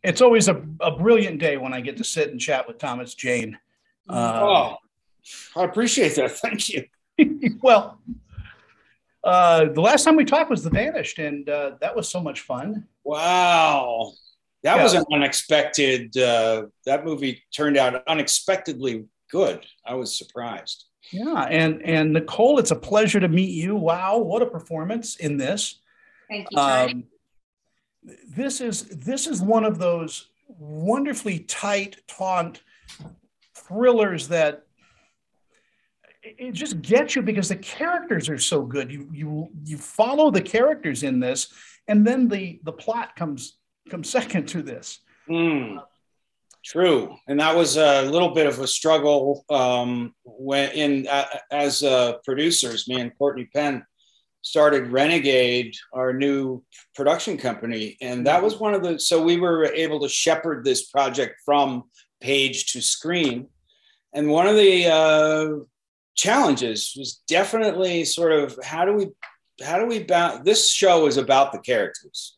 It's always a brilliant day when I get to sit and chat with Thomas Jane. Oh, I appreciate that. Thank you. Well, the last time we talked was The Vanished, and that was so much fun. Wow. That Yeah, was an unexpected, that movie turned out unexpectedly good. I was surprised. yeah, and Nicole, it's a pleasure to meet you. Wow, what a performance in this. Thank you, Tony. Um, this is one of those wonderfully tight, taut thrillers that it just gets you because the characters are so good. You follow the characters in this, and then the plot comes second to this. Mm, true, and that was a little bit of a struggle as producers. Me and Courtney Penn started Renegade, our new production company, and that was one of the. So we were able to shepherd this project from page to screen, and one of the challenges was definitely sort of how do we this show is about the characters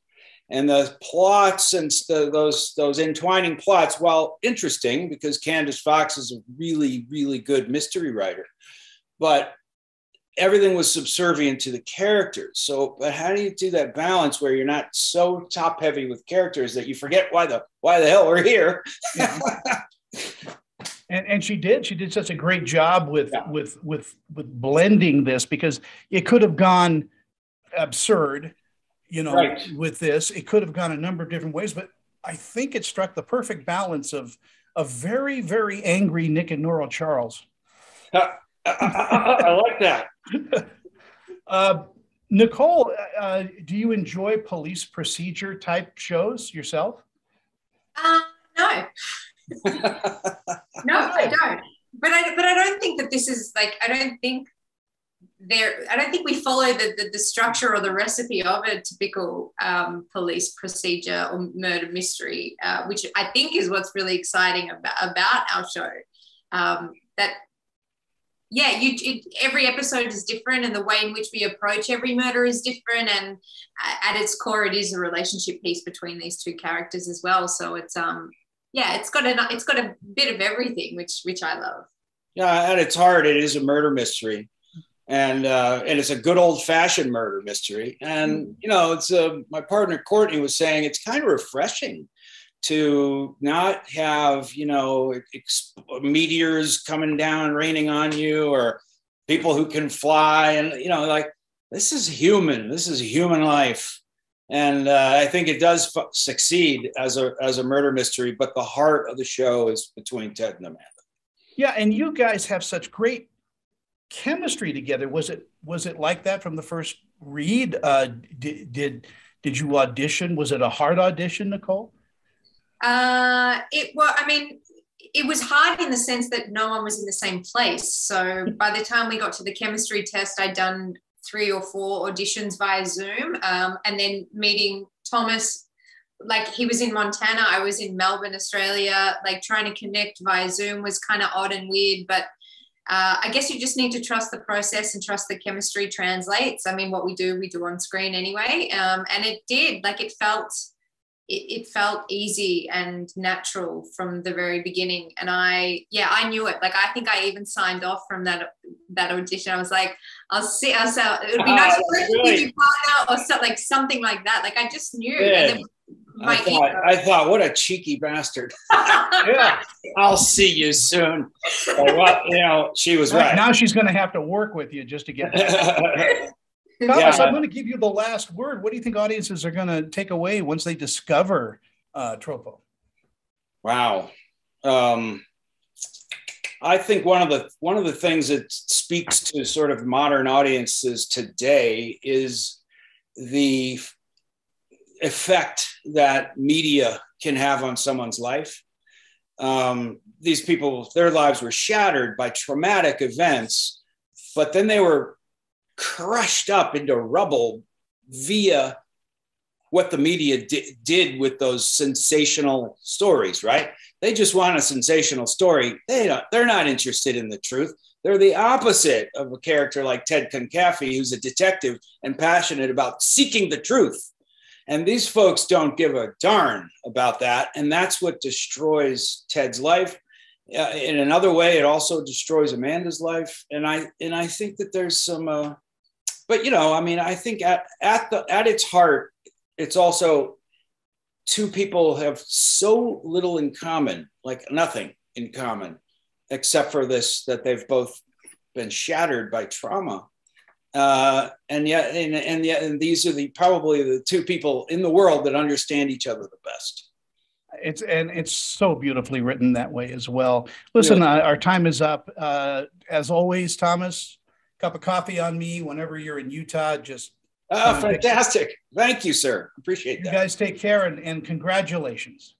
and the plots and those entwining plots, while interesting because Candace Fox is a really, really good mystery writer, but everything was subservient to the characters. So, but how do you do that balance where you're not so top heavy with characters that you forget why the hell we're here? Yeah. And she did such a great job with blending this, because it could have gone absurd, Right. with this. It could have gone a number of different ways, but I think it struck the perfect balance of a very, very angry Nick and Nora Charles. I like that. Nicole, do you enjoy police procedure type shows yourself? No. No, I don't. But I don't think that this is like, I don't think we follow the structure or the recipe of a typical police procedure or murder mystery, which I think is what's really exciting about our show. That every episode is different, and the way in which we approach every murder is different, and at its core, it is a relationship piece between these two characters as well. So it's it's got a bit of everything, which I love. Yeah, at its heart, it is a murder mystery, and it's a good old fashioned murder mystery. And it's my partner Courtney was saying it's kind of refreshing to not have meteors coming down raining on you, or people who can fly, and like this is human life. And I think it does succeed as a murder mystery, but the heart of the show is between Ted and Amanda. Yeah, and you guys have such great chemistry together. Was it like that from the first read? Did you audition? Was it a hard audition, Nicole? It was hard in the sense that no one was in the same place. So by the time we got to the chemistry test, I'd done 3 or 4 auditions via Zoom, and then meeting Thomas, like he was in Montana, I was in Melbourne, Australia, like trying to connect via Zoom was kind of odd and weird, but I guess you just need to trust the process and trust the chemistry translates. I mean, what we do on screen anyway, and it did. Like it felt easy and natural from the very beginning. And I knew it. Like, I think I even signed off from that audition. I was like, I'll see. It would be nice to give you partner or something like that. Like, I just knew. Yeah. I thought, what a cheeky bastard. Yeah, I'll see you soon. Well, she was right. Now she's going to have to work with you just to get that. Thomas, I'm going to give you the last word. What do you think audiences are going to take away once they discover Troppo? Wow. I think one of the things that speaks to sort of modern audiences today is the effect that media can have on someone's life. These people, their lives were shattered by traumatic events, but then they were crushed up into rubble via what the media did with those sensational stories, right? They just want a sensational story. They're not interested in the truth. They're the opposite of a character like Ted Kankaffi, who's a detective and passionate about seeking the truth. And these folks don't give a darn about that. And that's what destroys Ted's life. In another way, it also destroys Amanda's life. And I think that there's some, but I mean, I think at its heart, it's also two people have so little in common, like nothing in common, except for this, that they've both been shattered by trauma. And these are probably the two people in the world that understand each other the best. It's so beautifully written that way as well. Listen, Really? our time is up. As always, Thomas, cup of coffee on me whenever you're in Utah. Just fantastic. Thank you, sir. Appreciate that. You guys take care and congratulations.